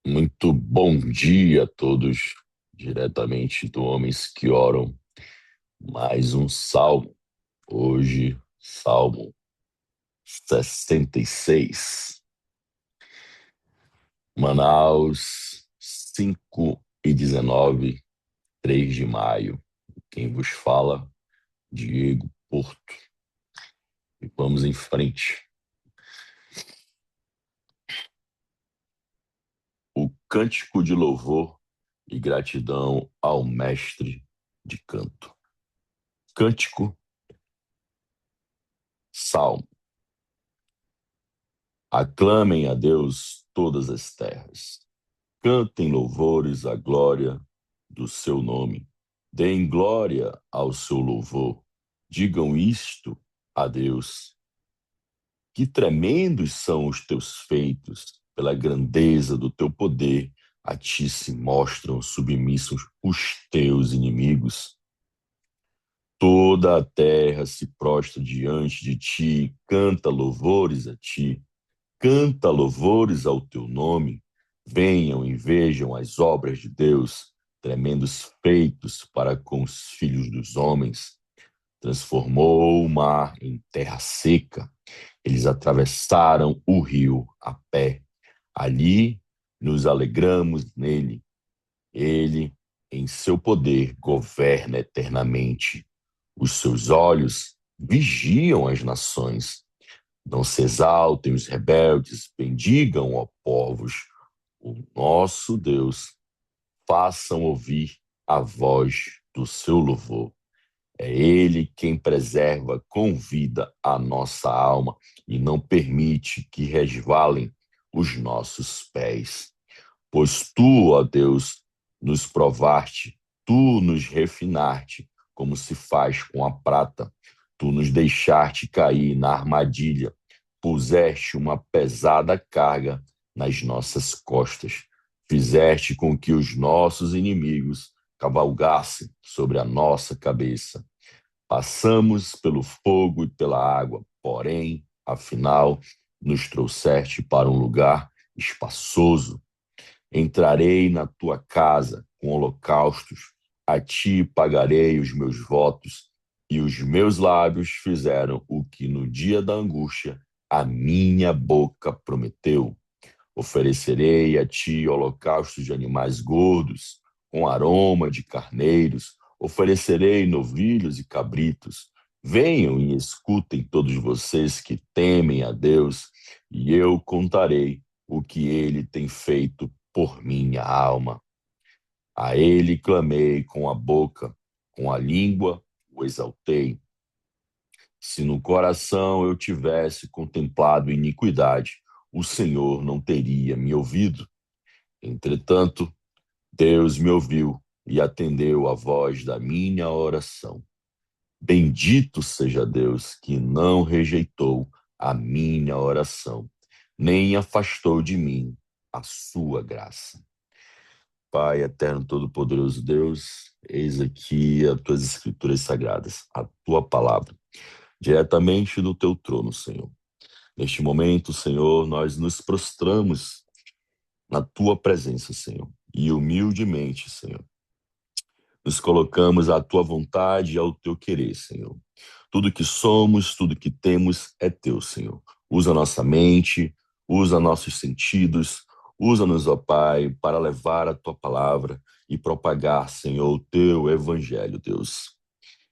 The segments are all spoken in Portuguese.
Muito bom dia a todos, diretamente do Homens que Oram. Mais um salmo. Hoje, Salmo 66. Manaus, 5:19, 3 de maio. Quem vos fala? Diego Porto. E vamos em frente. O cântico de louvor e gratidão ao mestre de canto. Cântico, salmo. Aclamem a Deus todas as terras. Cantem louvores à glória do seu nome. Deem glória ao seu louvor. Digam isto a Deus. Que tremendos são os teus feitos, pela grandeza do teu poder. A ti se mostram submissos os teus inimigos. Toda a terra se prostra diante de ti, canta louvores a ti. Canta louvores ao teu nome. Venham e vejam as obras de Deus, tremendos feitos para com os filhos dos homens. Transformou o mar em terra seca. Eles atravessaram o rio a pé. Ali nos alegramos nele. Ele, em seu poder, governa eternamente. Os seus olhos vigiam as nações. Não se exaltem os rebeldes, bendigam, ó povos, o nosso Deus. Façam ouvir a voz do seu louvor. É Ele quem preserva com vida a nossa alma e não permite que resvalem os nossos pés. Pois tu, ó Deus, nos provaste, tu nos refinaste, como se faz com a prata. Tu nos deixaste cair na armadilha, puseste uma pesada carga nas nossas costas. Fizeste com que os nossos inimigos cavalgassem sobre a nossa cabeça. Passamos pelo fogo e pela água, porém, afinal, nos trouxeste para um lugar espaçoso. Entrarei na tua casa com holocaustos, a ti pagarei os meus votos, e os meus lábios fizeram o que no dia da angústia a minha boca prometeu. Oferecerei a ti holocaustos de animais gordos, com aroma de carneiros, oferecerei novilhos e cabritos. Venham e escutem todos vocês que temem a Deus, e eu contarei o que ele tem feito por minha alma. A ele clamei com a boca, com a língua o exaltei. Se no coração eu tivesse contemplado iniquidade, o Senhor não teria me ouvido. Entretanto, Deus me ouviu e atendeu à voz da minha oração. Bendito seja Deus que não rejeitou a minha oração, nem afastou de mim a sua graça. Pai eterno, todo-poderoso Deus, eis aqui as tuas escrituras sagradas, a tua palavra, diretamente do teu trono, Senhor. Neste momento, Senhor, nós nos prostramos na tua presença, Senhor, e humildemente, Senhor, nos colocamos à tua vontade e ao teu querer, Senhor. Tudo que somos, tudo que temos é teu, Senhor. Usa nossa mente, usa nossos sentidos, usa-nos, ó Pai, para levar a tua palavra e propagar, Senhor, o teu evangelho, Deus.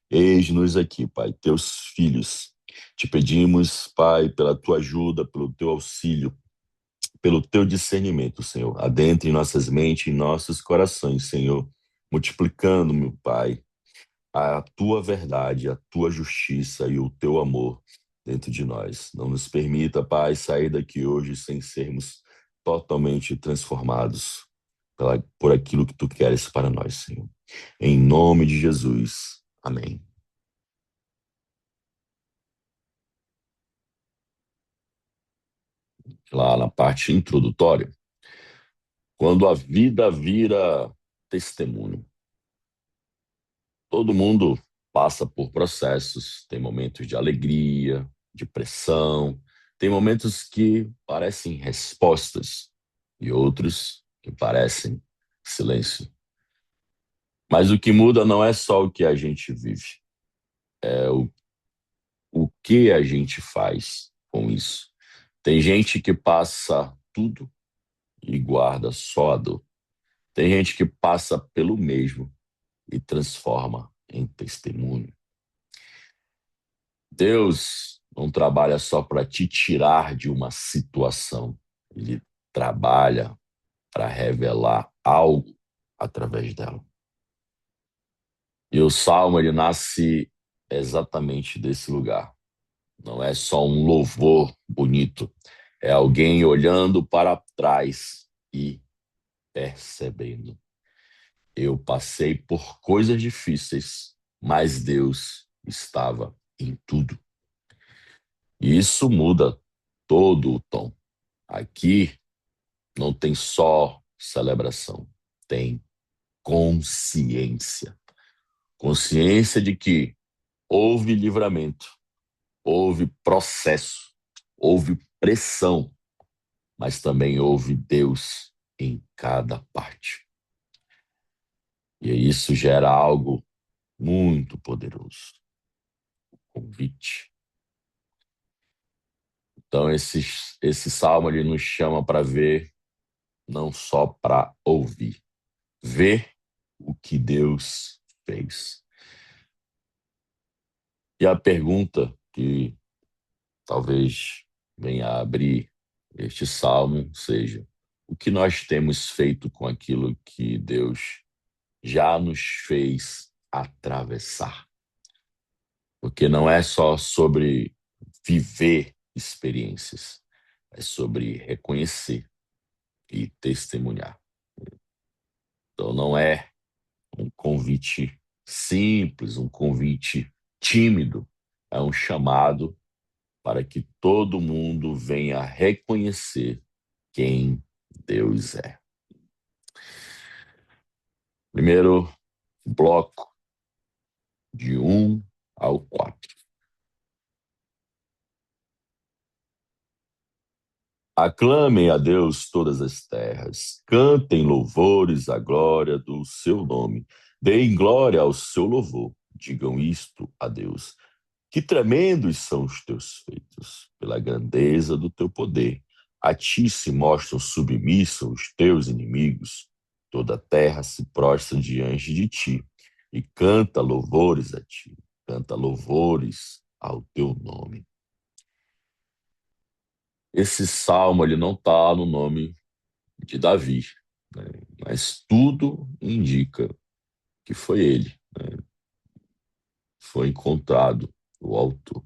Eis-nos aqui, Pai, teus filhos. Te pedimos, Pai, pela tua ajuda, pelo teu auxílio, pelo teu discernimento, Senhor. Adentre em nossas mentes, em nossos corações, Senhor, multiplicando, meu Pai, a tua verdade, a tua justiça e o teu amor dentro de nós. Não nos permita, Pai, sair daqui hoje sem sermos totalmente transformados por aquilo que tu queres para nós, Senhor. Em nome de Jesus. Amém. Lá na parte introdutória, quando a vida vira testemunho. Todo mundo passa por processos, tem momentos de alegria, de pressão, tem momentos que parecem respostas e outros que parecem silêncio. Mas o que muda não é só o que a gente vive, é o que a gente faz com isso. Tem gente que passa tudo e guarda só a dor. Tem gente que passa pelo mesmo e transforma em testemunho. Deus não trabalha só para te tirar de uma situação, ele trabalha para revelar algo através dela. E o salmo ele nasce exatamente desse lugar. Não é só um louvor bonito, é alguém olhando para trás e percebendo. Eu passei por coisas difíceis, mas Deus estava em tudo. E isso muda todo o tom. Aqui não tem só celebração, tem consciência. Consciência de que houve livramento, houve processo, houve pressão, mas também houve Deus em cada parte. E isso gera algo muito poderoso, convite. Então, esse salmo ele nos chama para ver, não só para ouvir. Ver o que Deus fez. E a pergunta que talvez venha a abrir este salmo seja: o que nós temos feito com aquilo que Deus já nos fez atravessar? Porque não é só sobre viver experiências, é sobre reconhecer e testemunhar. Então não é um convite simples, um convite tímido, é um chamado para que todo mundo venha reconhecer quem Deus é. Primeiro bloco, de 1 ao 4. Aclamem a Deus todas as terras, cantem louvores à glória do seu nome, deem glória ao seu louvor, digam isto a Deus. Que tremendos são os teus feitos, pela grandeza do teu poder. A ti se mostram submissos os teus inimigos. Toda a terra se prostra diante de ti e canta louvores a ti. Canta louvores ao teu nome. Esse salmo ele não está no nome de Davi, né? Mas tudo indica que foi ele, né? Foi encontrado o autor.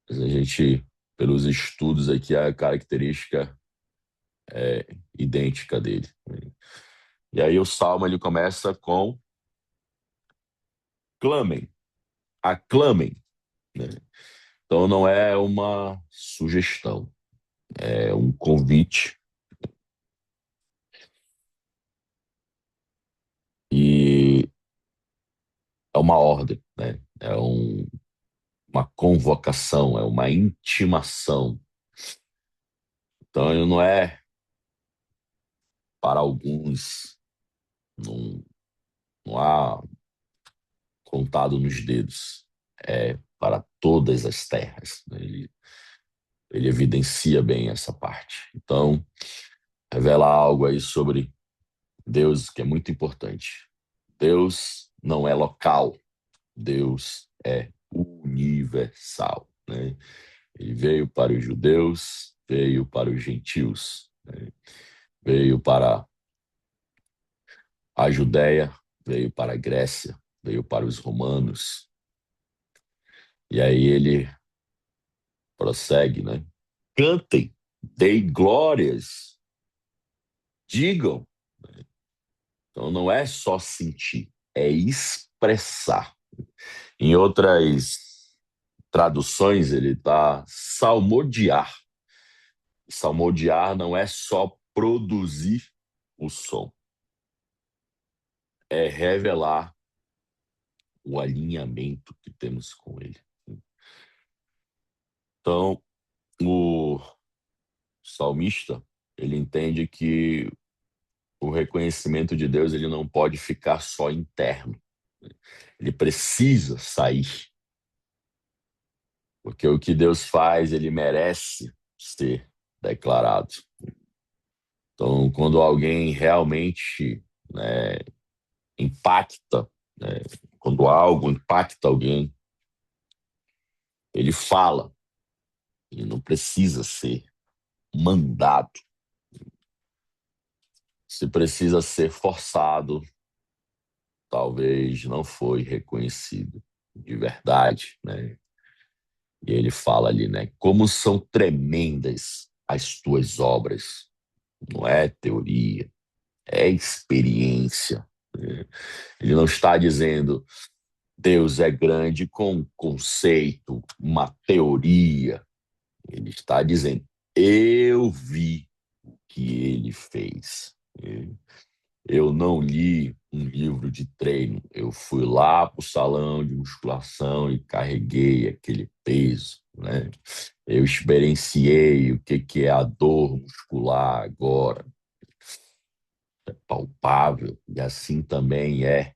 Mas a gente, pelos estudos aqui, a característica é idêntica dele, né? E aí o salmo ele começa com clamem, aclamem, né? Então não é uma sugestão, é um convite e é uma ordem, né? Uma convocação, é uma intimação. Então ele não é para alguns, não, não há contado nos dedos, é para todas as terras, né? Ele evidencia bem essa parte. Então, revela algo aí sobre Deus que é muito importante. Deus não é local, Deus é universal, né? Ele veio para os judeus, veio para os gentios, né? Veio para a Judéia, veio para a Grécia, veio para os romanos. E aí ele prossegue, né? Cantem, deem glórias, digam. Então não é só sentir, é expressar. Em outras traduções ele está salmodiar. Salmodiar não é só produzir o som, é revelar o alinhamento que temos com Ele. Então, o salmista, ele entende que o reconhecimento de Deus ele não pode ficar só interno. Ele precisa sair, porque o que Deus faz, ele merece ser declarado. Então, quando alguém realmente, né, impacta, né, quando algo impacta alguém, ele fala, ele não precisa ser mandado, se precisa ser forçado, talvez não foi reconhecido de verdade, né? E ele fala ali, né? Como são tremendas as tuas obras. Não é teoria, é experiência. Né? Ele não está dizendo Deus é grande com um conceito, uma teoria. Ele está dizendo eu vi o que ele fez. Eu não li um livro de treino. Eu fui lá para o salão de musculação e carreguei aquele peso, né? Eu experienciei o que é a dor muscular agora. É palpável. E assim também é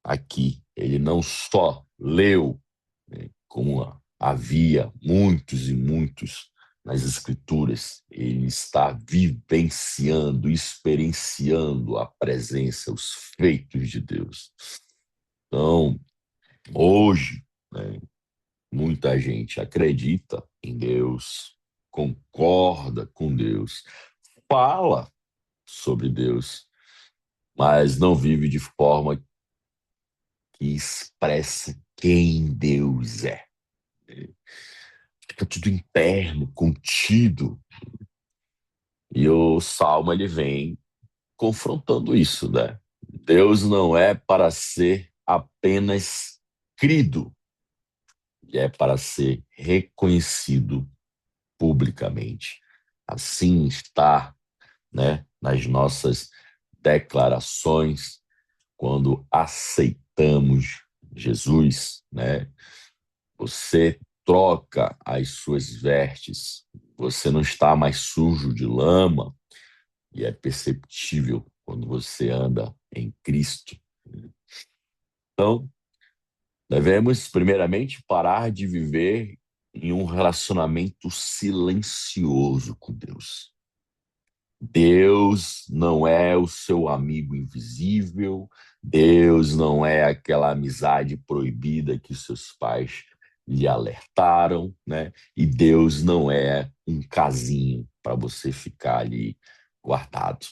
aqui. Ele não só leu, né, como havia muitos e muitos nas Escrituras, ele está vivenciando, experienciando a presença, os feitos de Deus. Então, hoje, né, muita gente acredita em Deus, concorda com Deus, fala sobre Deus, mas não vive de forma que expressa quem Deus é. Fica tudo interno, contido. E o Salmo ele vem confrontando isso, né? Deus não é para ser apenas crido, é para ser reconhecido publicamente. Assim está, né, nas nossas declarações quando aceitamos Jesus, né? Você troca as suas vestes, você não está mais sujo de lama, e é perceptível quando você anda em Cristo. Então, devemos, primeiramente, parar de viver em um relacionamento silencioso com Deus. Deus não é o seu amigo invisível, Deus não é aquela amizade proibida que seus pais lhe alertaram, né? E Deus não é um casinho para você ficar ali guardado.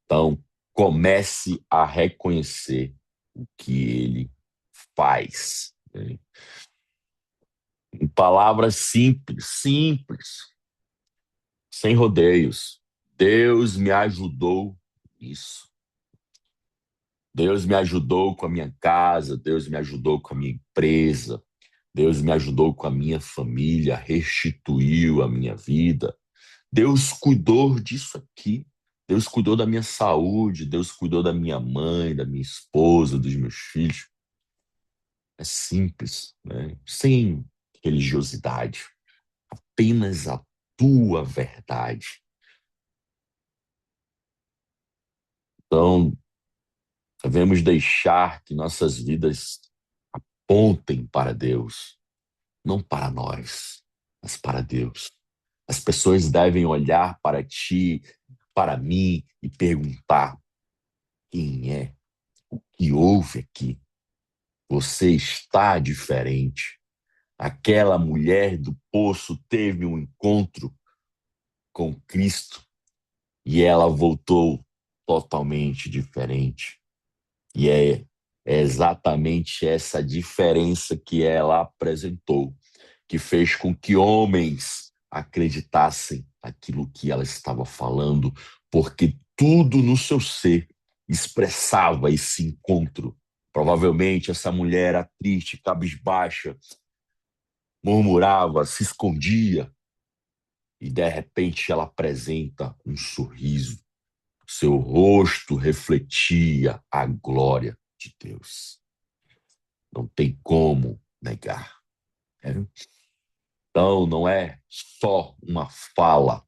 Então, comece a reconhecer o que ele faz. Né? Em palavras simples, simples, sem rodeios. Deus me ajudou nisso. Deus me ajudou com a minha casa, Deus me ajudou com a minha empresa, Deus me ajudou com a minha família, restituiu a minha vida. Deus cuidou disso aqui. Deus cuidou da minha saúde, Deus cuidou da minha mãe, da minha esposa, dos meus filhos. É simples, né? Sem religiosidade. Apenas a tua verdade. Então, devemos deixar que nossas vidas apontem para Deus, não para nós, mas para Deus. As pessoas devem olhar para ti, para mim e perguntar: quem é? O que houve aqui? Você está diferente. Aquela mulher do poço teve um encontro com Cristo e ela voltou totalmente diferente. E é exatamente essa diferença que ela apresentou, que fez com que homens acreditassem naquilo que ela estava falando, porque tudo no seu ser expressava esse encontro. Provavelmente essa mulher era triste, cabisbaixa, murmurava, se escondia, e de repente ela apresenta um sorriso. Seu rosto refletia a glória de Deus. Não tem como negar. Né? Então, não é só uma fala,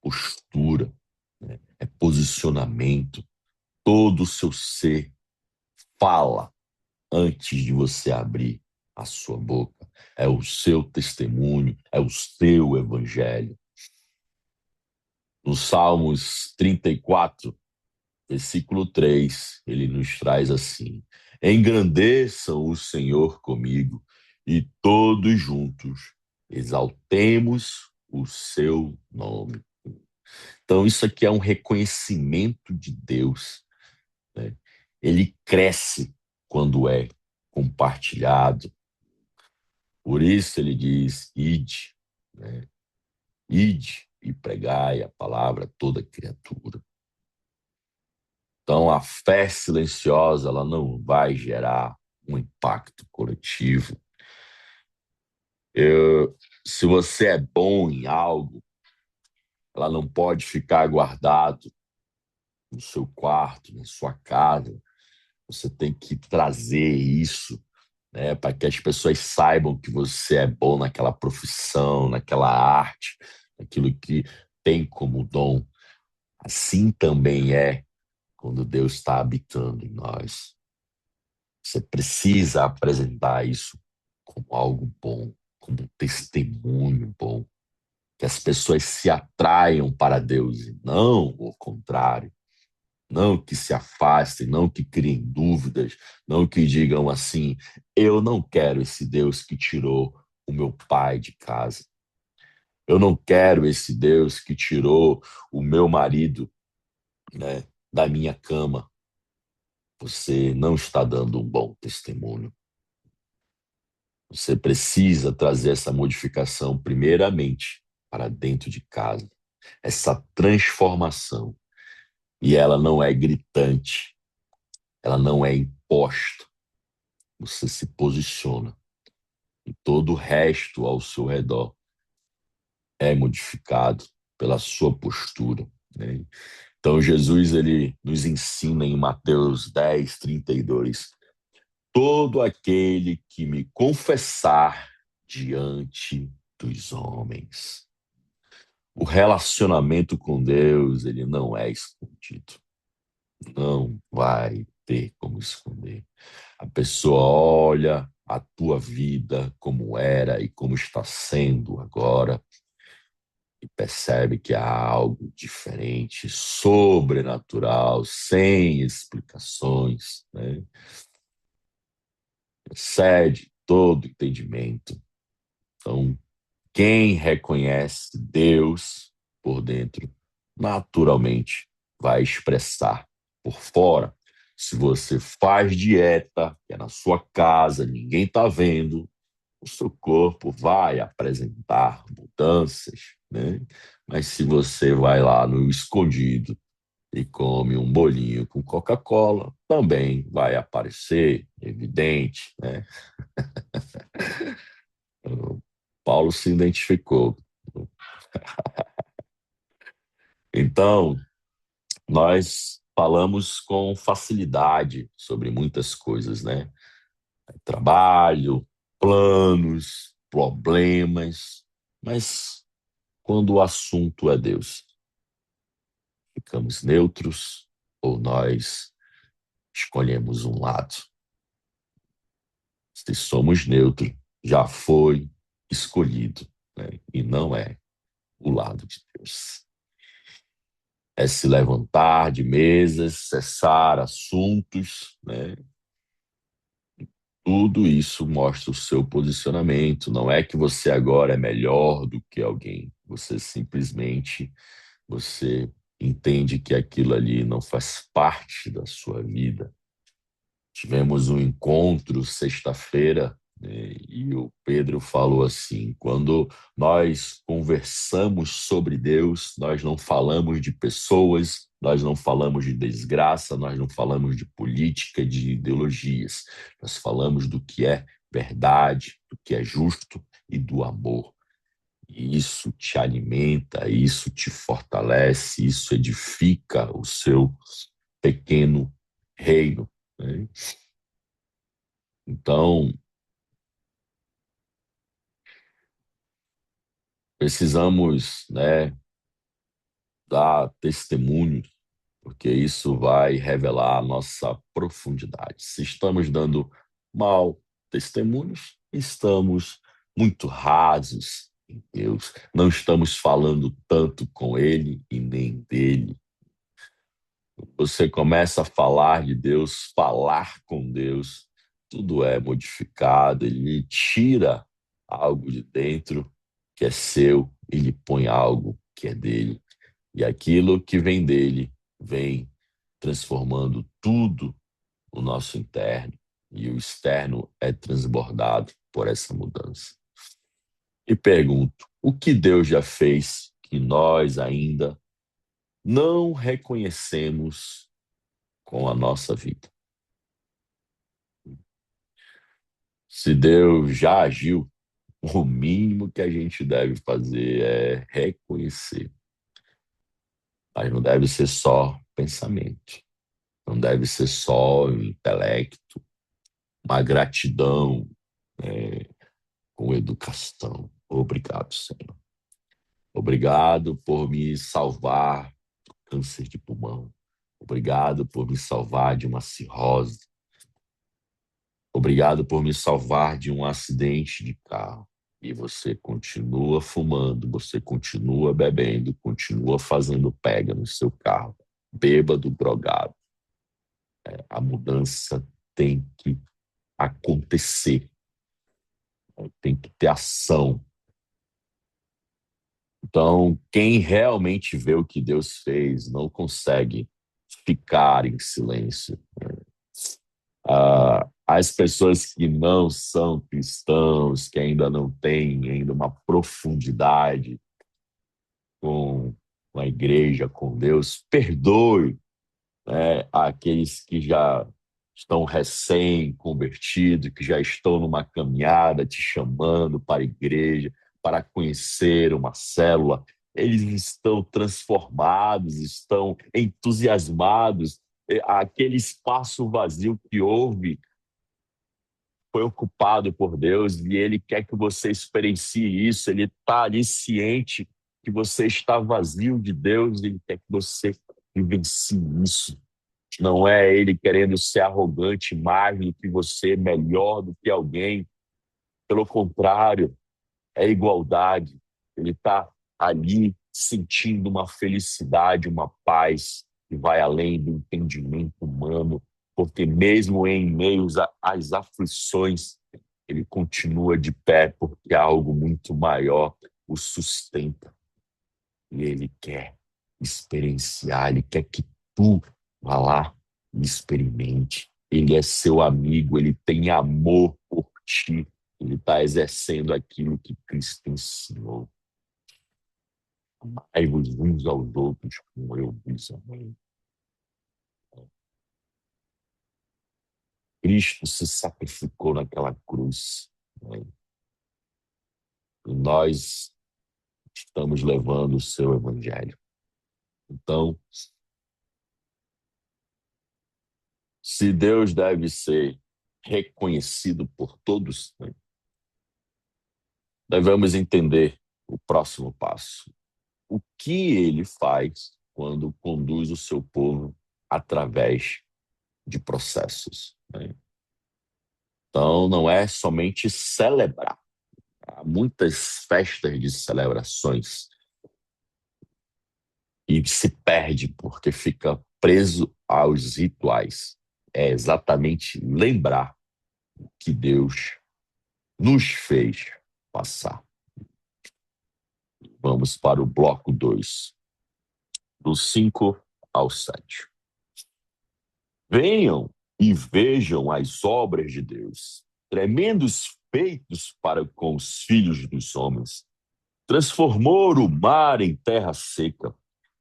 postura, né? É posicionamento. Todo o seu ser fala antes de você abrir a sua boca. É o seu testemunho, é o seu evangelho. No Salmos 34, versículo 3, ele nos traz assim: engrandeçam o Senhor comigo e todos juntos exaltemos o seu nome. Então, isso aqui é um reconhecimento de Deus, né? Ele cresce quando é compartilhado. Por isso ele diz: ide, né? Ide e pregai a palavra a toda criatura. Então, a fé silenciosa, ela não vai gerar um impacto coletivo. Se você é bom em algo, ela não pode ficar guardado no seu quarto, na sua casa. Você tem que trazer isso, né, para que as pessoas saibam que você é bom naquela profissão, naquela arte, naquilo que tem como dom. Assim também é quando Deus está habitando em nós. Você precisa apresentar isso como algo bom, como um testemunho bom, que as pessoas se atraiam para Deus e não o contrário. Não que se afastem, não que criem dúvidas, não que digam assim: eu não quero esse Deus que tirou o meu pai de casa. Eu não quero esse Deus que tirou o meu marido, né, da minha cama. Você não está dando um bom testemunho. Você precisa trazer essa modificação, primeiramente, para dentro de casa. Essa transformação. E ela não é gritante, ela não é imposta. Você se posiciona e todo o resto ao seu redor é modificado pela sua postura, né? Então, Jesus, ele nos ensina em Mateus 10:32: todo aquele que me confessar diante dos homens. O relacionamento com Deus, ele não é escondido. Não vai ter como esconder. A pessoa olha a tua vida como era e como está sendo agora e percebe que há algo diferente, sobrenatural, sem explicações, né? Excede todo entendimento. Então, quem reconhece Deus por dentro, naturalmente vai expressar por fora. Se você faz dieta, que é na sua casa, ninguém está vendo, o seu corpo vai apresentar mudanças, né? Mas se você vai lá no escondido e come um bolinho com Coca-Cola, também vai aparecer, evidente, né? Paulo se identificou. Então, nós falamos com facilidade sobre muitas coisas, né? Trabalho, planos, problemas, mas quando o assunto é Deus, ficamos neutros ou nós escolhemos um lado? Se somos neutros, já foi escolhido, né? E não é o lado de Deus. É se levantar de mesas, cessar assuntos, né? Tudo isso mostra o seu posicionamento. Não é que você agora é melhor do que alguém. Você entende que aquilo ali não faz parte da sua vida. Tivemos um encontro sexta-feira, né, e o Pedro falou assim: quando nós conversamos sobre Deus, nós não falamos de pessoas, nós não falamos de desgraça, nós não falamos de política, de ideologias. Nós falamos do que é verdade, do que é justo e do amor. E isso te alimenta, isso te fortalece, isso edifica o seu pequeno reino, né? Então, precisamos, né, dar testemunho, porque isso vai revelar a nossa profundidade. Se estamos dando mal testemunhos, estamos muito rasos em Deus. Não estamos falando tanto com Ele e nem dele. Você começa a falar de Deus, falar com Deus, tudo é modificado, ele tira algo de dentro que é seu e lhe põe algo que é dele. E aquilo que vem dele vem transformando tudo o nosso interno e o externo é transbordado por essa mudança. E pergunto, o que Deus já fez que nós ainda não reconhecemos com a nossa vida? Se Deus já agiu, o mínimo que a gente deve fazer é reconhecer. Mas não deve ser só pensamento, não deve ser só intelecto, uma gratidão com educação. Obrigado, Senhor. Obrigado por me salvar do câncer de pulmão. Obrigado por me salvar de uma cirrose. Obrigado por me salvar de um acidente de carro. E você continua fumando, você continua bebendo, continua fazendo pega no seu carro, bêbado, drogado. A mudança tem que acontecer, tem que ter ação. Então, quem realmente vê o que Deus fez não consegue ficar em silêncio. As pessoas que não são cristãos, que ainda não têm ainda uma profundidade com a igreja, com Deus, perdoe, né, aqueles que já estão recém-convertidos, que já estão numa caminhada te chamando para a igreja, para conhecer uma célula. Eles estão transformados, estão entusiasmados. Aquele espaço vazio que houve foi ocupado por Deus e Ele quer que você experiencie isso. Ele está ali ciente que você está vazio de Deus e Ele quer que você vivencie isso. Não é Ele querendo ser arrogante mais do que você, melhor do que alguém. Pelo contrário, é igualdade. Ele está ali sentindo uma felicidade, uma paz que vai além do entendimento humano, porque mesmo em meio às aflições, ele continua de pé, porque algo muito maior o sustenta. E ele quer experienciar, ele quer que tu vá lá e experimente. Ele é seu amigo, ele tem amor por ti, ele está exercendo aquilo que Cristo ensinou. Amai-vos uns aos outros como eu vos amei. Cristo se sacrificou naquela cruz, né? E nós estamos levando o seu evangelho. Então, se Deus deve ser reconhecido por todos, né, devemos entender o próximo passo. O que ele faz quando conduz o seu povo através de processos, né? Então, não é somente celebrar. Há muitas festas de celebrações e se perde porque fica preso aos rituais. É exatamente lembrar que Deus nos fez passar. Vamos para o bloco 2, do 5 ao 7. Venham e vejam as obras de Deus, tremendos feitos para com os filhos dos homens. Transformou o mar em terra seca.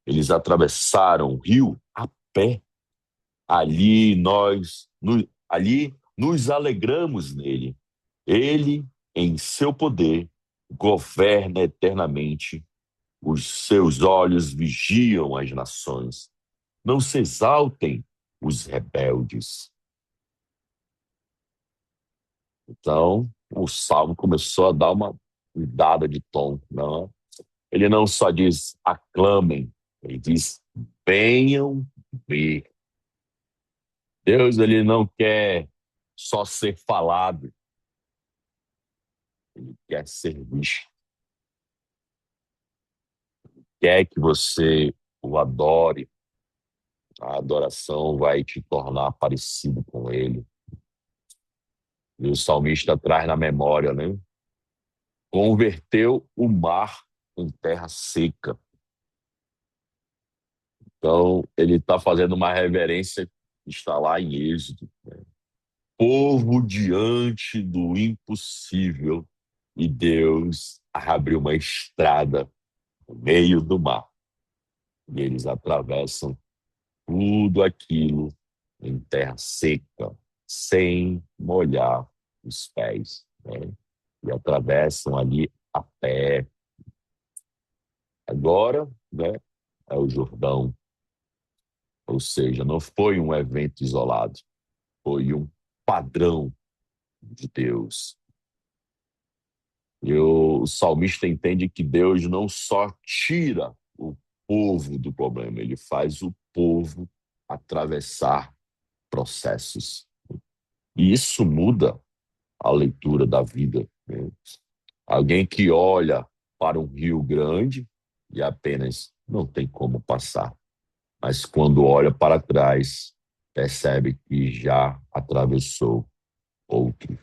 Eles atravessaram o rio a pé. Ali nos alegramos nele. Ele, em seu poder, governa eternamente. Os seus olhos vigiam as nações. Não se exaltem os rebeldes. Então, o salmo começou a dar uma mudada de tom. Não, ele não só diz aclamem, ele diz venham ver. Deus, ele não quer só ser falado, ele quer ser visto. Quer que você o adore, a adoração vai te tornar parecido com ele. E o salmista traz na memória, né? Converteu o mar em terra seca. Então, ele está fazendo uma reverência que está lá em Êxodo. Povo diante do impossível. E Deus abriu uma estrada no meio do mar. E eles atravessam tudo aquilo em terra seca, sem molhar os pés, né? E atravessam ali a pé. Agora, né, é o Jordão. Ou seja, não foi um evento isolado, foi um padrão de Deus. E o salmista entende que Deus não só tira o povo do problema, ele faz o povo atravessar processos. E isso muda a leitura da vida, né? Alguém que olha para um rio grande e apenas não tem como passar, mas quando olha para trás, percebe que já atravessou outro.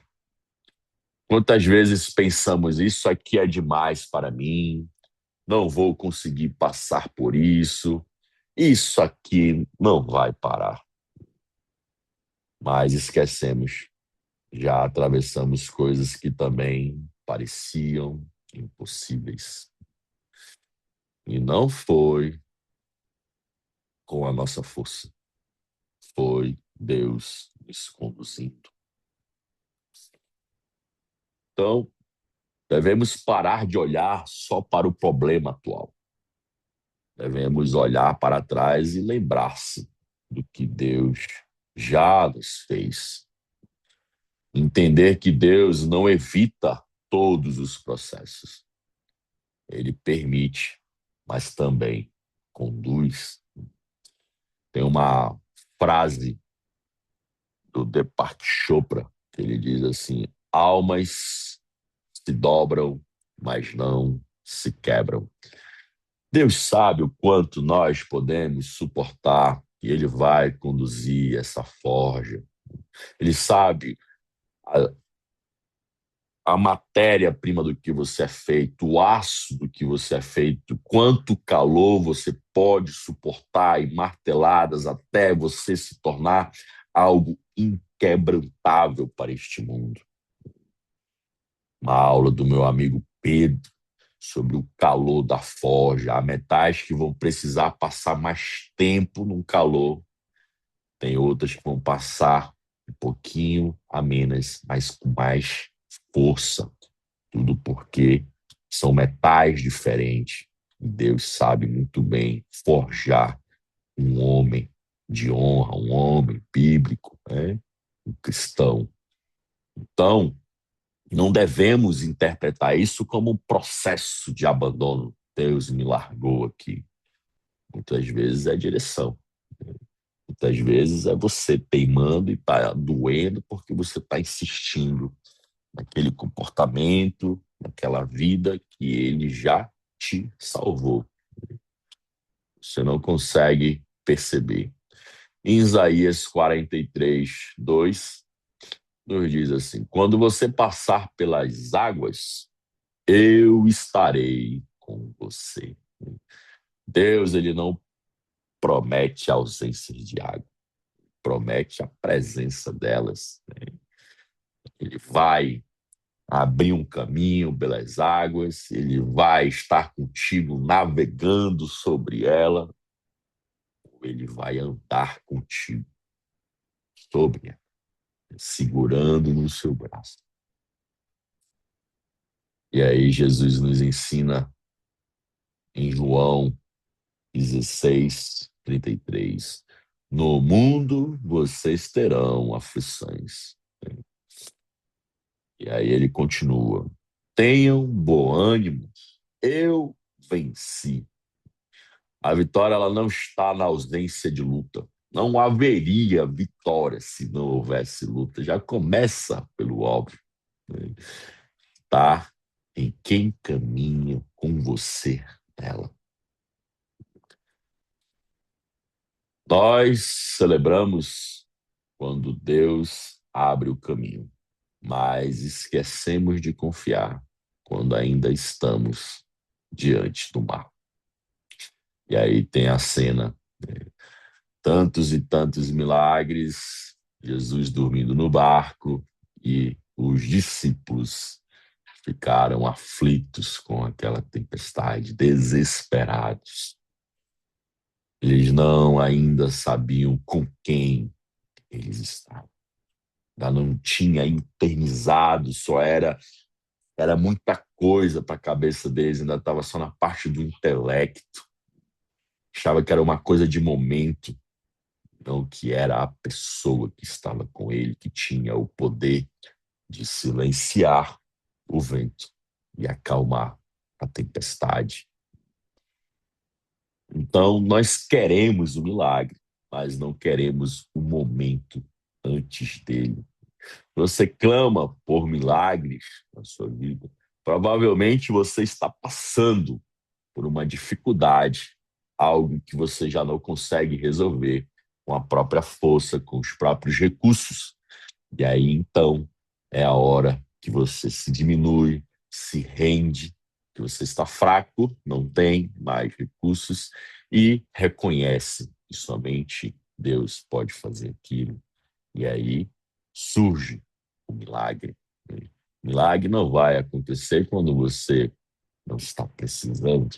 Quantas vezes pensamos, isso aqui é demais para mim, não vou conseguir passar por isso aqui não vai parar. Mas esquecemos, já atravessamos coisas que também pareciam impossíveis. E não foi com a nossa força, foi Deus nos conduzindo. Então, devemos parar de olhar só para o problema atual. Devemos olhar para trás e lembrar-se do que Deus já nos fez. Entender que Deus não evita todos os processos. Ele permite, mas também conduz. Tem uma frase do Deepak Chopra que ele diz assim: almas se dobram, mas não se quebram. Deus sabe o quanto nós podemos suportar e Ele vai conduzir essa forja. Ele sabe a, a matéria-prima do que você é feito, o aço do que você é feito, quanto calor você pode suportar e marteladas até você se tornar algo inquebrantável para este mundo. Uma aula do meu amigo Pedro sobre o calor da forja. Há metais que vão precisar passar mais tempo no calor, tem outras que vão passar um pouquinho a menos, mas com mais força. Tudo porque são metais diferentes. E Deus sabe muito bem forjar um homem de honra, um homem bíblico, né? Um cristão. Então, não devemos interpretar isso como um processo de abandono. Deus me largou aqui. Muitas vezes é direção. Muitas vezes é você teimando e está doendo porque você está insistindo naquele comportamento, naquela vida que ele já te salvou. Você não consegue perceber. Em Isaías 43, 2, nos diz assim: quando você passar pelas águas, eu estarei com você. Deus, ele não promete ausência de água, promete a presença delas. Ele vai abrir um caminho pelas águas, ele vai estar contigo navegando sobre ela, ele vai andar contigo sobre ela, segurando no seu braço. E aí Jesus nos ensina em João 16:33. No mundo vocês terão aflições. E aí ele continua: tenham bom ânimo, eu venci. A vitória ela não está na ausência de luta. Não haveria vitória se não houvesse luta. Já começa pelo óbvio, né? Tá em quem caminha com você nela. Nós celebramos quando Deus abre o caminho, mas esquecemos de confiar quando ainda estamos diante do mar. E aí tem a cena, né? Tantos e tantos milagres, Jesus dormindo no barco e os discípulos ficaram aflitos com aquela tempestade, desesperados. Eles não ainda sabiam com quem eles estavam. Ainda não tinha internizado, era muita coisa para a cabeça deles, ainda estava só na parte do intelecto. Achava que era uma coisa de momento, não que era a pessoa que estava com ele, que tinha o poder de silenciar o vento e acalmar a tempestade. Então, nós queremos o milagre, mas não queremos o momento antes dele. Você clama por milagres na sua vida, provavelmente você está passando por uma dificuldade, algo que você já não consegue resolver com a própria força, com os próprios recursos. E aí, então, é a hora que você se diminui, se rende, que você está fraco, não tem mais recursos e reconhece que somente Deus pode fazer aquilo. E aí surge o milagre. O milagre não vai acontecer quando você não está precisando.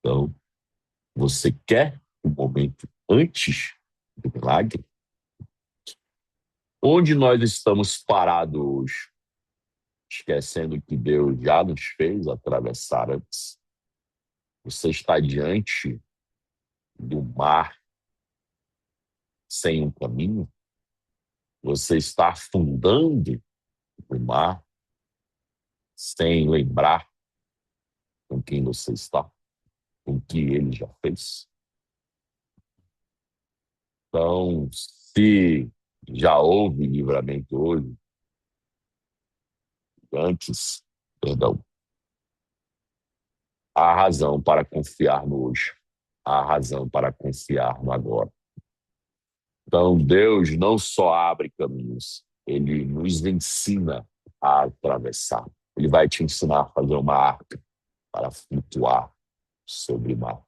Então, você quer o momento antes do milagre? Onde nós estamos parados hoje? Esquecendo que Deus já nos fez atravessar antes. Você está diante do mar sem um caminho? Você está afundando no mar sem lembrar com quem você está, com o que ele já fez? Então, se já houve livramento hoje, antes, perdão, há razão para confiar no hoje, há razão para confiar no agora. Então, Deus não só abre caminhos, ele nos ensina a atravessar. Ele vai te ensinar a fazer uma arca para flutuar sobre o mar.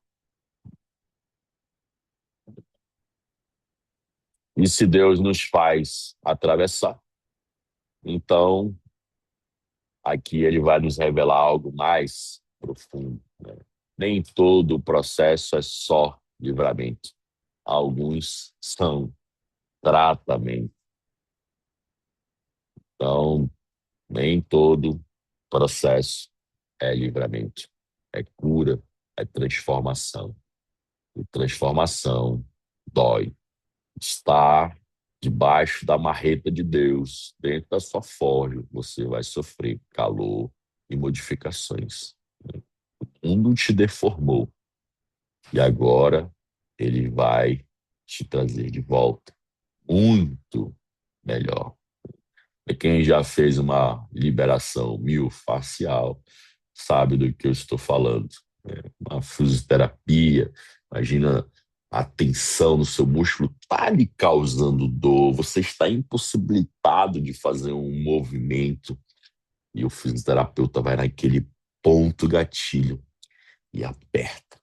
E se Deus nos faz atravessar, então aqui ele vai nos revelar algo mais profundo, né? Nem todo o processo é só livramento. Alguns são tratamento. Então, nem todo processo é livramento. É cura, é transformação. E transformação dói. Estar debaixo da marreta de Deus, dentro da sua forja, você vai sofrer calor e modificações. O mundo te deformou e agora ele vai te trazer de volta muito melhor. E quem já fez uma liberação miofascial sabe do que eu estou falando. Uma fisioterapia, imagina a tensão no seu músculo está lhe causando dor, você está impossibilitado de fazer um movimento e o fisioterapeuta vai naquele ponto gatilho e aperta,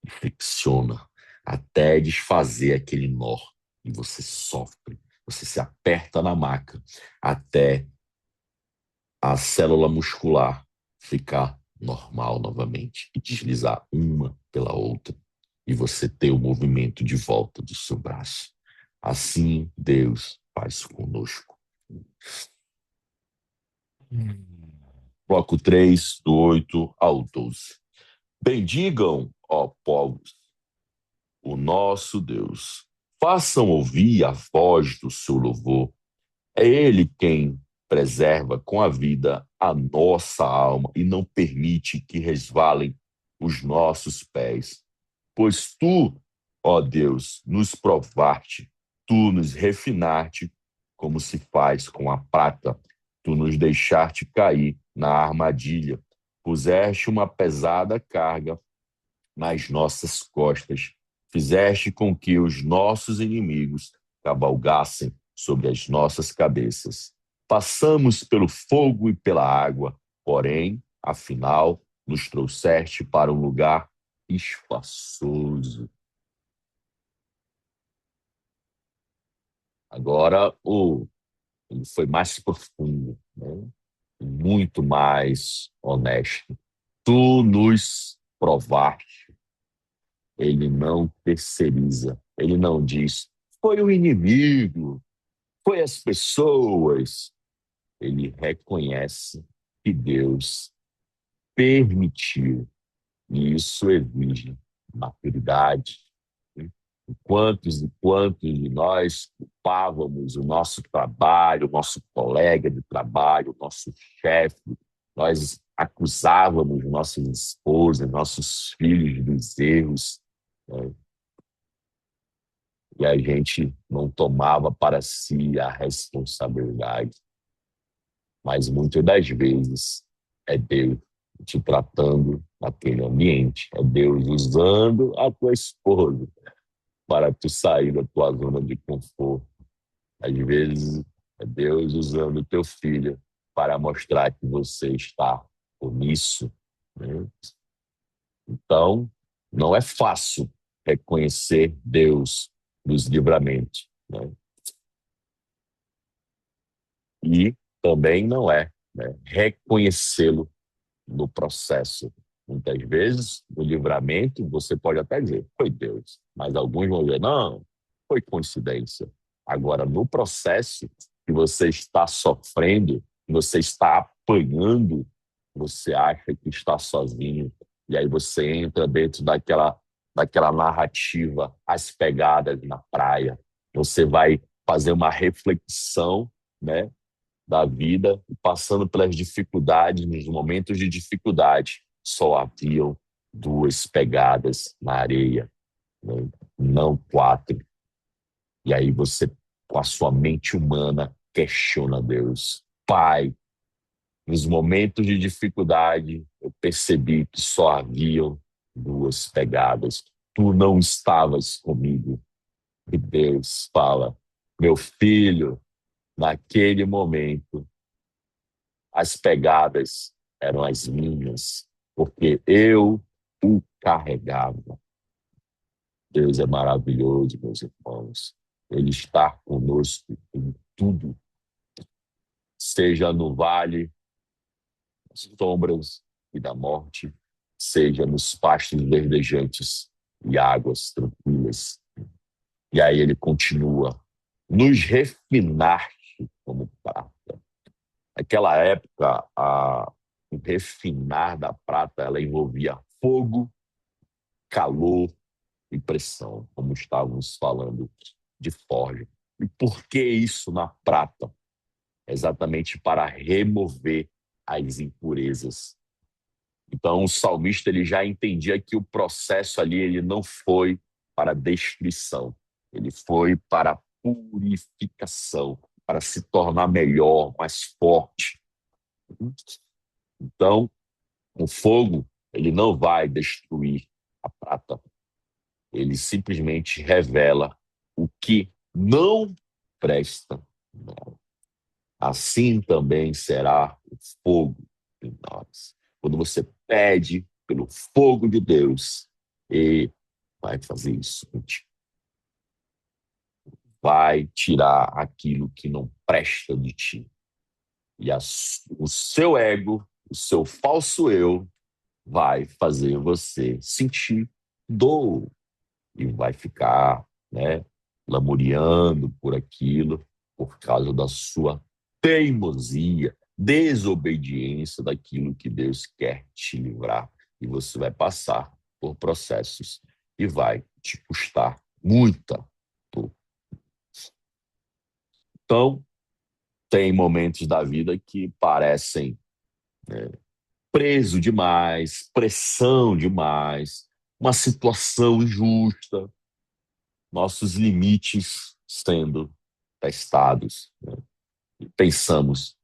e flexiona até desfazer aquele nó e você sofre, você se aperta na maca até a célula muscular ficar normal novamente e deslizar uma pela outra e você ter o movimento de volta do seu braço. Assim Deus faz conosco. Bloco 3 do 8 ao 12. Bendigam, ó povos, o nosso Deus. Façam ouvir a voz do seu louvor. É Ele quem preserva com a vida a nossa alma e não permite que resvalem os nossos pés. Pois tu, ó Deus, nos provaste, tu nos refinaste, como se faz com a prata. Tu nos deixaste cair na armadilha, puseste uma pesada carga nas nossas costas, fizeste com que os nossos inimigos cavalgassem sobre as nossas cabeças. Passamos pelo fogo e pela água, porém, afinal, nos trouxeste para um lugar espaçoso. Agora, ele foi mais profundo, né? Muito mais honesto. Tu nos provaste. Ele não terceiriza. Ele não diz, foi o inimigo, foi as pessoas. Ele reconhece que Deus permitiu. E isso exige maturidade. Quantos e quantos de nós culpávamos o nosso trabalho, o nosso colega de trabalho, o nosso chefe, nós acusávamos nossas esposas, nossos filhos dos erros, né? E a gente não tomava para si a responsabilidade. Mas muitas das vezes é Deus te tratando naquele ambiente, é Deus usando a tua esposa para tu sair da tua zona de conforto. Às vezes, é Deus usando o teu filho para mostrar que você está omisso, né? Então, não é fácil reconhecer Deus nos livramentos, né? E também não é, né, reconhecê-lo no processo. Muitas vezes, no livramento, você pode até dizer, foi Deus. Mas alguns vão dizer, não, foi coincidência. Agora, no processo que você está sofrendo, que você está apanhando, você acha que está sozinho. E aí você entra dentro daquela narrativa, as pegadas na praia. Você vai fazer uma reflexão, né, da vida, passando pelas dificuldades, nos momentos de dificuldade, só haviam duas pegadas na areia, né? Não quatro. E aí você, com a sua mente humana, questiona Deus. Pai, nos momentos de dificuldade, eu percebi que só haviam duas pegadas. Tu não estavas comigo. E Deus fala, meu filho, naquele momento, as pegadas eram as minhas, porque eu o carregava. Deus é maravilhoso, meus irmãos. Ele está conosco em tudo, seja no vale das sombras e da morte, seja nos pastos verdejantes e águas tranquilas. E aí ele continua, nos refinar como prata. Naquela época, o refinar da prata ela envolvia fogo, calor e pressão, como estávamos falando de forja. E por que isso na prata? Exatamente para remover as impurezas. Então, o salmista ele já entendia que o processo ali ele não foi para destruição, ele foi para purificação, para se tornar melhor, mais forte. Então, o fogo, ele não vai destruir a prata. Ele simplesmente revela o que não presta. Assim também será o fogo em nós. Quando você pede pelo fogo de Deus, ele vai fazer isso contigo. Vai tirar aquilo que não presta de ti. E o seu ego, o seu falso eu, vai fazer você sentir dor e vai ficar, né, lamuriando por aquilo por causa da sua teimosia, desobediência daquilo que Deus quer te livrar. E você vai passar por processos que vai te custar muita dor. Então, Tem momentos da vida que parecem preso demais, pressão demais, uma situação injusta, nossos limites sendo testados, né? E pensamos,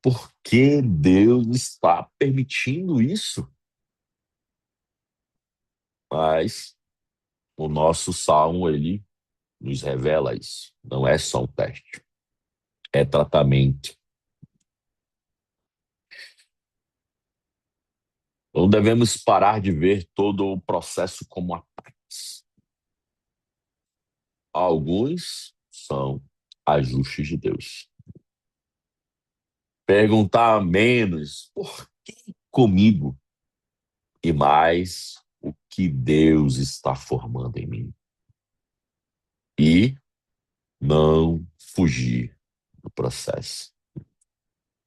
por que Deus está permitindo isso? Mas o nosso salmo, ele nos revela isso. Não é só um teste, é tratamento. Não devemos parar de ver todo o processo como ataques. Alguns são ajustes de Deus. Perguntar menos por que comigo e mais o que Deus está formando em mim. E não fugir do processo.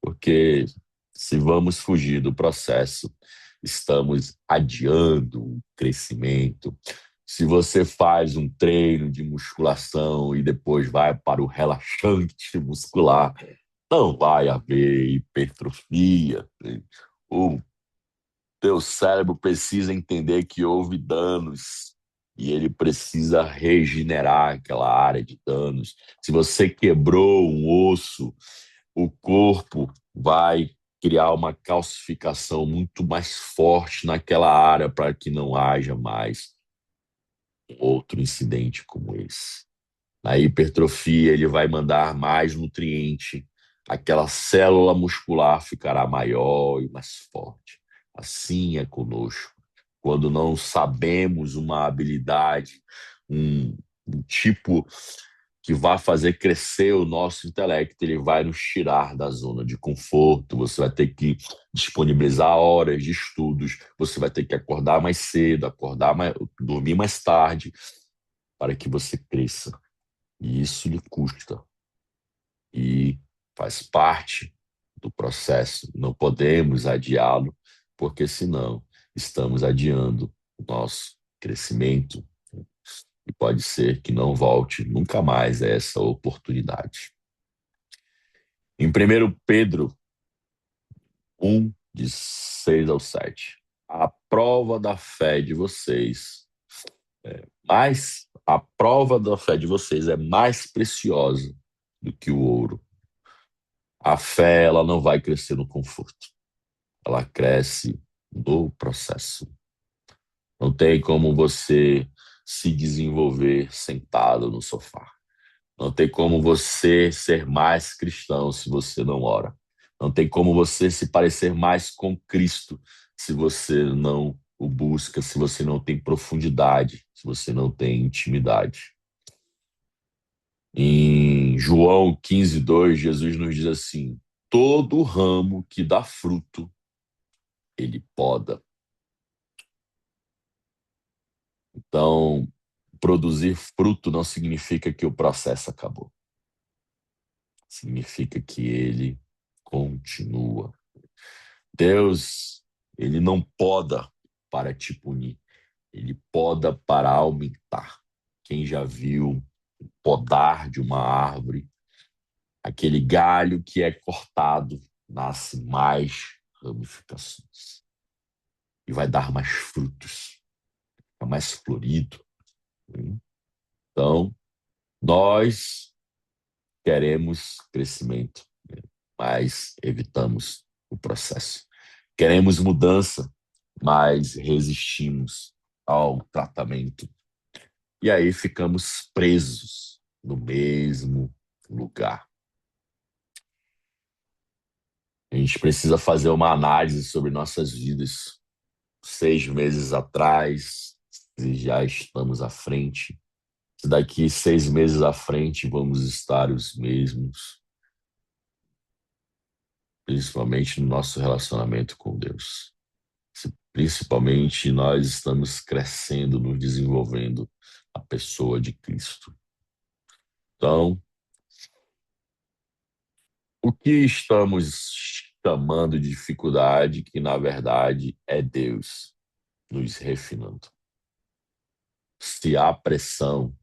Porque se vamos fugir do processo, estamos adiando o crescimento. Se você faz um treino de musculação e depois vai para o relaxante muscular, não vai haver hipertrofia. O teu cérebro precisa entender que houve danos e ele precisa regenerar aquela área de danos. Se você quebrou um osso, o corpo vai criar uma calcificação muito mais forte naquela área para que não haja mais outro incidente como esse. Na hipertrofia, ele vai mandar mais nutriente, aquela célula muscular ficará maior e mais forte. Assim é conosco. Quando não sabemos uma habilidade, um tipo que vai fazer crescer o nosso intelecto, ele vai nos tirar da zona de conforto. Você vai ter que disponibilizar horas de estudos, você vai ter que acordar mais cedo, dormir mais tarde, para que você cresça. E isso lhe custa. E faz parte do processo. Não podemos adiá-lo, porque senão estamos adiando o nosso crescimento. E pode ser que não volte nunca mais a essa oportunidade. Em 1 Pedro 1, de 6 ao 7, a prova da fé de vocês, mas a prova da fé de vocês é mais preciosa do que o ouro. A fé, ela não vai crescer no conforto, ela cresce no processo. Não tem como você se desenvolver sentado no sofá. Não tem como você ser mais cristão se você não ora. Não tem como você se parecer mais com Cristo se você não o busca, se você não tem profundidade, se você não tem intimidade. Em João 15:2, Jesus nos diz assim: todo ramo que dá fruto, ele poda. Então, produzir fruto não significa que o processo acabou. Significa que ele continua. Deus, ele não poda para te punir, ele poda para aumentar. Quem já viu podar de uma árvore, aquele galho que é cortado, nasce mais ramificações e vai dar mais frutos, é mais florido. Então, nós queremos crescimento, mas evitamos o processo. Queremos mudança, mas resistimos ao tratamento. E aí ficamos presos no mesmo lugar. A gente precisa fazer uma análise sobre nossas vidas. 6 meses atrás, se já estamos à frente. Se daqui 6 meses à frente vamos estar os mesmos, principalmente no nosso relacionamento com Deus. Se principalmente nós estamos crescendo, nos desenvolvendo a pessoa de Cristo. Então, o que estamos chamando de dificuldade, que na verdade é Deus nos refinando. Se há pressão,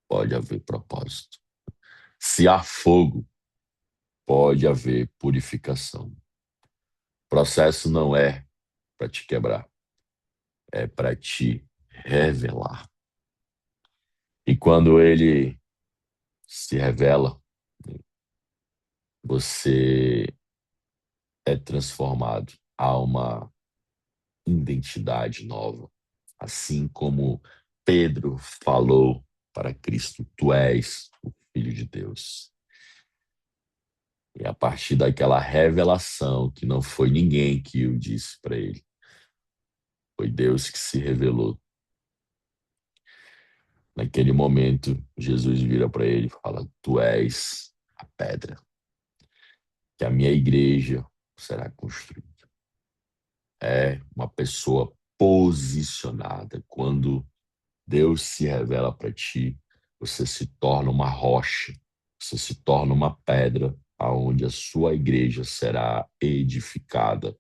pode haver propósito. Se há fogo, pode haver purificação. O processo não é para te quebrar, é para te revelar. E quando ele se revela, você é transformado a uma identidade nova. Assim como Pedro falou para Cristo: Tu és o Filho de Deus. E a partir daquela revelação, que não foi ninguém que o disse para ele, foi Deus que se revelou. Naquele momento, Jesus vira para ele e fala: Tu és a pedra que a minha igreja será construída. É uma pessoa posicionada. Quando Deus se revela para ti, você se torna uma rocha, você se torna uma pedra aonde a sua igreja será edificada.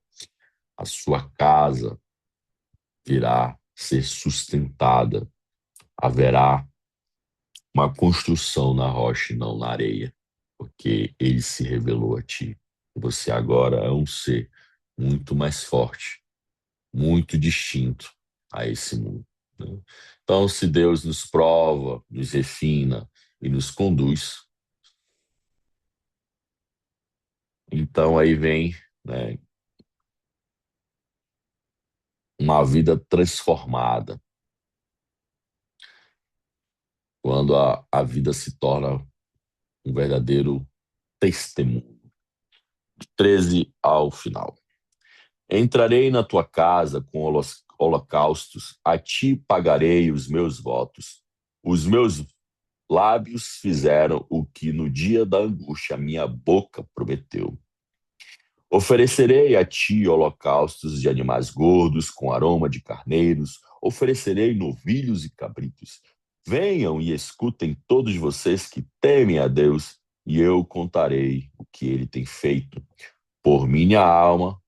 A sua casa virá ser sustentada. Haverá uma construção na rocha e não na areia, porque ele se revelou a ti. Você agora é um ser muito mais forte, muito distinto a esse mundo, né? Então, se Deus nos prova, nos refina e nos conduz, então aí vem, né, uma vida transformada, quando a vida se torna um verdadeiro testemunho. 13 ao final. Entrarei na tua casa com holocaustos, a ti pagarei os meus votos. Os meus lábios fizeram o que no dia da angústia minha boca prometeu. Oferecerei a ti holocaustos de animais gordos com aroma de carneiros, oferecerei novilhos e cabritos. Venham e escutem todos vocês que temem a Deus, e eu contarei o que ele tem feito por minha alma,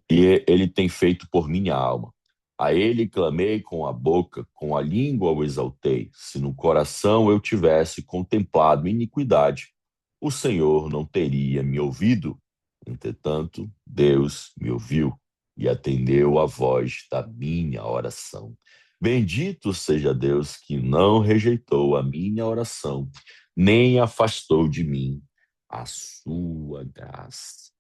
e ele tem feito por minha alma. A ele clamei com a boca, com a língua o exaltei. Se no coração eu tivesse contemplado iniquidade, o Senhor não teria me ouvido. Entretanto, Deus me ouviu e atendeu a voz da minha oração. Bendito seja Deus que não rejeitou a minha oração, nem afastou de mim a sua graça.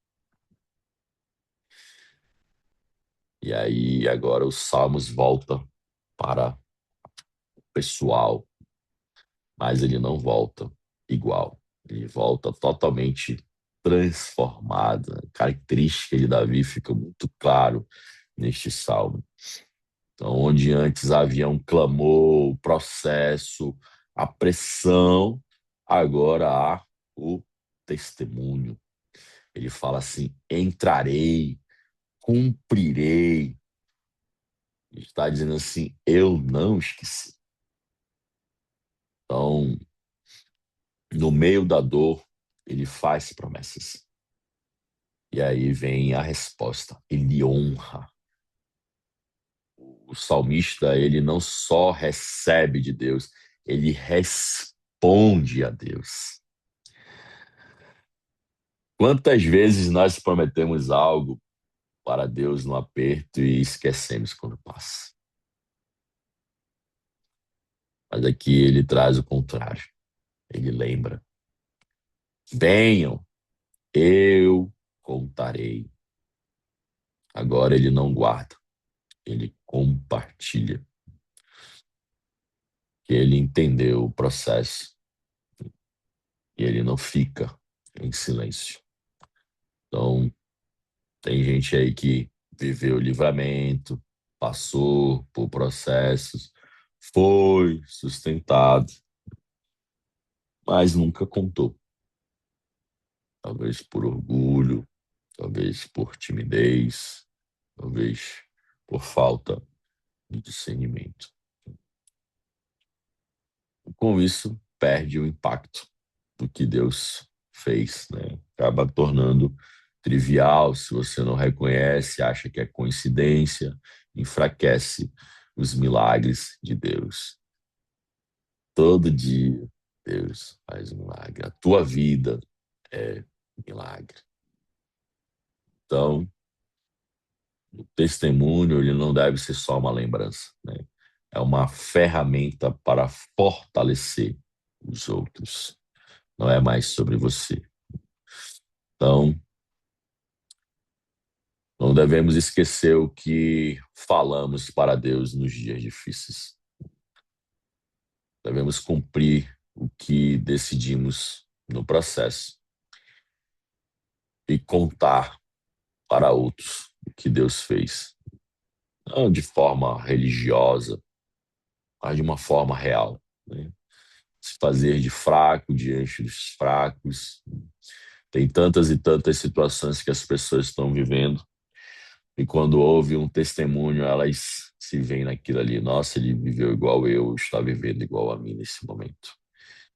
E aí, agora os salmos voltam para o pessoal, mas ele não volta igual. Ele volta totalmente transformado. A característica de Davi fica muito claro neste salmo. Então, onde antes havia um clamor, o processo, a pressão, agora há o testemunho. Ele fala assim: entrarei, cumprirei. Ele está dizendo assim: eu não esqueci. Então, no meio da dor, ele faz promessas. E aí vem a resposta. Ele honra. O salmista, ele não só recebe de Deus, ele responde a Deus. Quantas vezes nós prometemos algo para Deus no aperto e esquecemos quando passa? Mas aqui ele traz o contrário. Ele lembra. Venham, eu contarei. Agora ele não guarda, ele compartilha. Que ele entendeu o processo e ele não fica em silêncio. Então, tem gente aí que viveu o livramento, passou por processos, foi sustentado, mas nunca contou. Talvez por orgulho, talvez por timidez, talvez por falta de discernimento. Com isso, perde o impacto do que Deus fez, né? Acaba tornando trivial se você não reconhece, acha que é coincidência, enfraquece os milagres de Deus. Todo dia Deus faz um milagre. A tua vida é milagre. Então, o testemunho ele não deve ser só uma lembrança, né? É uma ferramenta para fortalecer os outros. Não é mais sobre você. Então, não devemos esquecer o que falamos para Deus nos dias difíceis. Devemos cumprir o que decidimos no processo e contar para outros o que Deus fez. Não de forma religiosa, mas de uma forma real, né? Se fazer de fraco diante dos fracos. Tem tantas e tantas situações que as pessoas estão vivendo e quando ouve um testemunho, elas se veem naquilo ali. Nossa, ele viveu igual eu, está vivendo igual a mim nesse momento.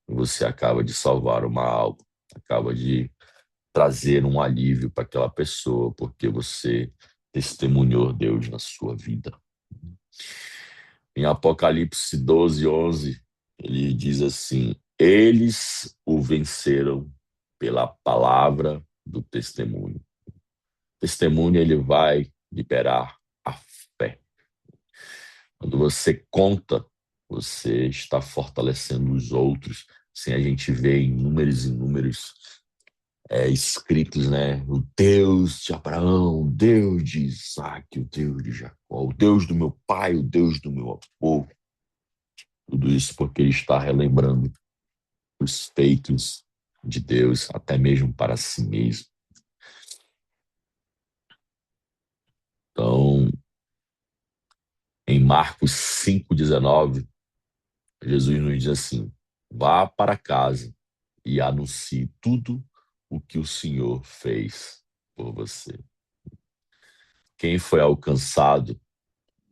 E você acaba de salvar uma alma, acaba de trazer um alívio para aquela pessoa, porque você testemunhou Deus na sua vida. Em Apocalipse 12:11, ele diz assim: eles o venceram pela palavra do testemunho. O testemunho ele vai liberar a fé. Quando você conta, você está fortalecendo os outros, sem a gente ver inúmeros e inúmeros escritos, né? O Deus de Abraão, o Deus de Isaac, o Deus de Jacó, o Deus do meu pai, o Deus do meu avô. Tudo isso porque ele está relembrando os feitos de Deus, até mesmo para si mesmo. Então, em Marcos 5,19, Jesus nos diz assim: vá para casa e anuncie tudo o que o Senhor fez por você. Quem foi alcançado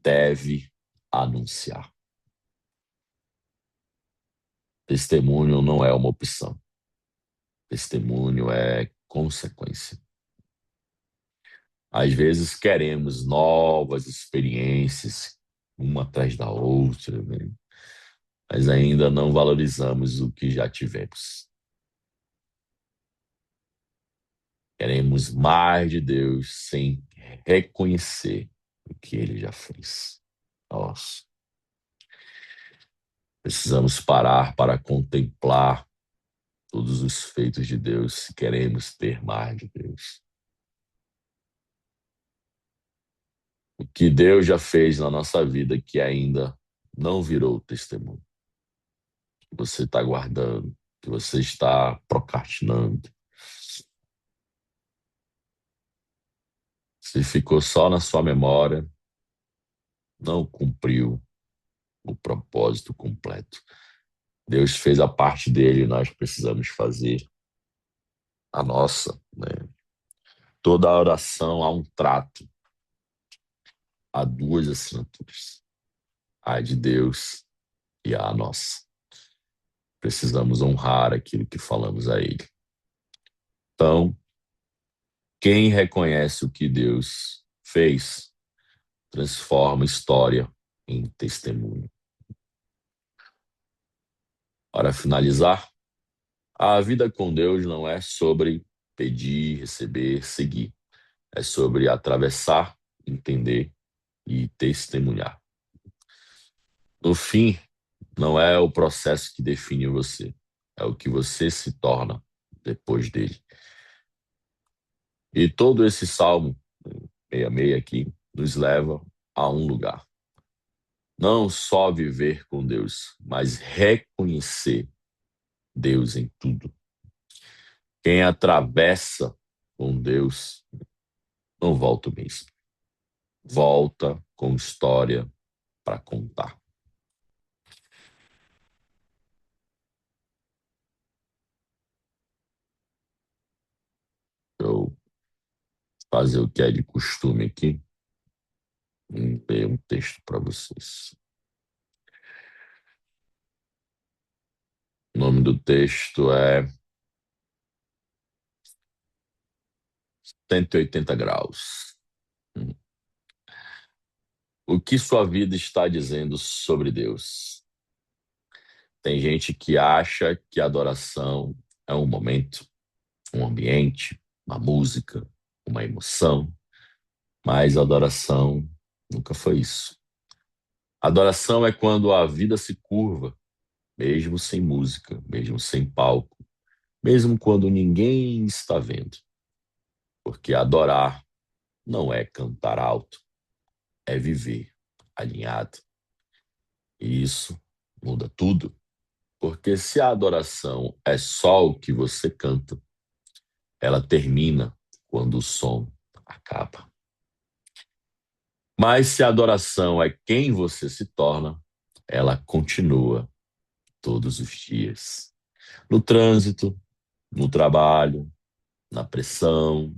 deve anunciar. Testemunho não é uma opção. Testemunho é consequência. Às vezes queremos novas experiências, uma atrás da outra, né? Mas ainda não valorizamos o que já tivemos. Queremos mais de Deus sem reconhecer o que Ele já fez. Nossa, precisamos parar para contemplar todos os feitos de Deus se queremos ter mais de Deus. O que Deus já fez na nossa vida que ainda não virou testemunho. Que você está guardando, que você está procrastinando. Se ficou só na sua memória, não cumpriu o propósito completo. Deus fez a parte dele, nós precisamos fazer a nossa, né? Toda oração há um trato, há duas assinaturas, a de Deus e a nossa. Precisamos honrar aquilo que falamos a Ele. Então, quem reconhece o que Deus fez, transforma história em testemunho. Para finalizar, a vida com Deus não é sobre pedir, receber, seguir. É sobre atravessar, entender e testemunhar. No fim, não é o processo que define você, é o que você se torna depois dele. E todo esse salmo 66 aqui nos leva a um lugar. Não só viver com Deus, mas reconhecer Deus em tudo. Quem atravessa com Deus não volta mesmo. Volta com história para contar. Eu fazer o que é de costume aqui, ler um texto para vocês. O nome do texto é 180 graus. O que sua vida está dizendo sobre Deus? Tem gente que acha que a adoração é um momento, um ambiente, uma música, uma emoção, mas a adoração nunca foi isso. Adoração é quando a vida se curva, mesmo sem música, mesmo sem palco, mesmo quando ninguém está vendo. Porque adorar não é cantar alto, é viver alinhado. E isso muda tudo. Porque se a adoração é só o que você canta, ela termina quando o som acaba. Mas se a adoração é quem você se torna, ela continua todos os dias. No trânsito, no trabalho, na pressão,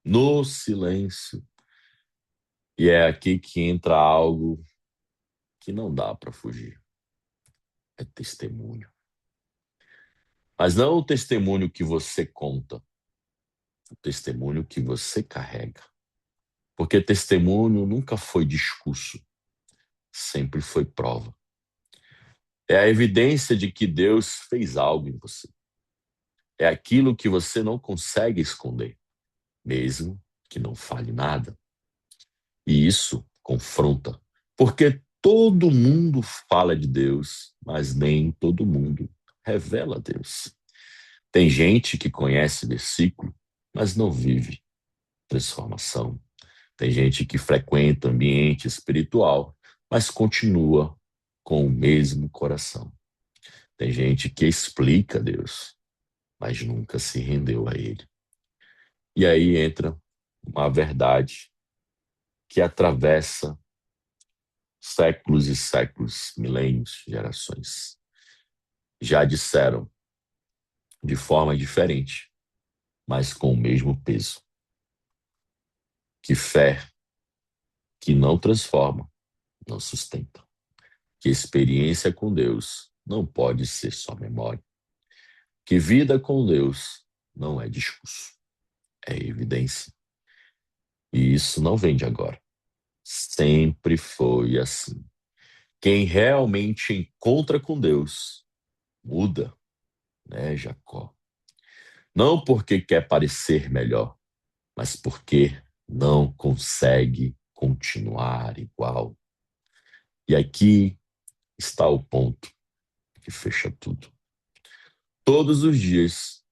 no silêncio. E é aqui que entra algo que não dá para fugir. É testemunho. Mas não o testemunho que você conta, o testemunho que você carrega. Porque testemunho nunca foi discurso, sempre foi prova. É a evidência de que Deus fez algo em você. É aquilo que você não consegue esconder, mesmo que não fale nada. E isso confronta, porque todo mundo fala de Deus, mas nem todo mundo revela Deus. Tem gente que conhece versículo, mas não vive transformação. Tem gente que frequenta ambiente espiritual, mas continua com o mesmo coração. Tem gente que explica Deus, mas nunca se rendeu a Ele. E aí entra uma verdade que atravessa séculos e séculos, milênios, gerações. Já disseram de forma diferente, mas com o mesmo peso, que fé que não transforma, não sustenta. Que experiência com Deus não pode ser só memória. Que vida com Deus não é discurso, é evidência. E isso não vem de agora. Sempre foi assim. Quem realmente encontra com Deus muda, né, Jacó? Não porque quer parecer melhor, mas porque não consegue continuar igual. E aqui está o ponto que fecha tudo. Todos os dias,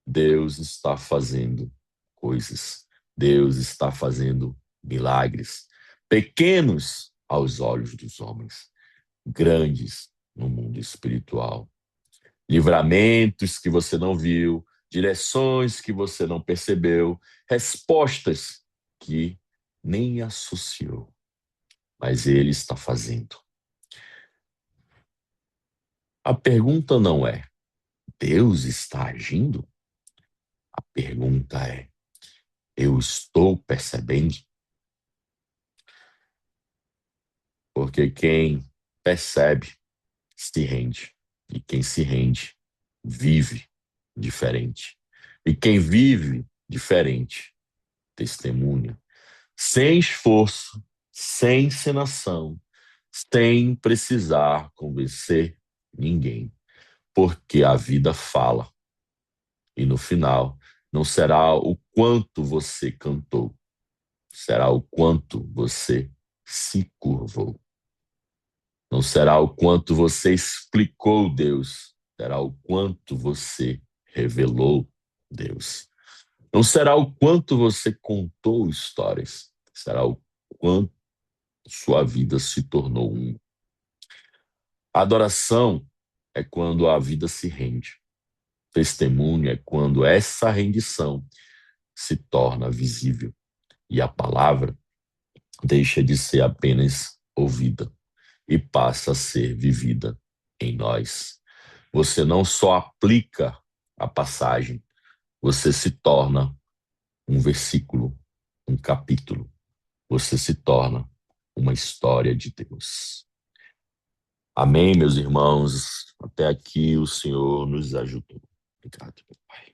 Deus está fazendo coisas. Deus está fazendo milagres, pequenos aos olhos dos homens, grandes no mundo espiritual. Livramentos que você não viu, direções que você não percebeu, respostas que nem associou, mas Ele está fazendo. A pergunta não é: Deus está agindo? A pergunta é: eu estou percebendo? Porque quem percebe se rende, e quem se rende vive diferente. E quem vive diferente testemunha, sem esforço, sem encenação, sem precisar convencer ninguém, porque a vida fala. E no final, não será o quanto você cantou, será o quanto você se curvou. Não será o quanto você explicou Deus, será o quanto você revelou Deus. Não será o quanto você contou histórias, será o quanto sua vida se tornou um. A adoração é quando a vida se rende. Testemunho é quando essa rendição se torna visível e a palavra deixa de ser apenas ouvida e passa a ser vivida em nós. Você não só aplica a passagem, você se torna um versículo, um capítulo. Você se torna uma história de Deus. Amém, meus irmãos? Até aqui o Senhor nos ajudou. Obrigado, meu Pai.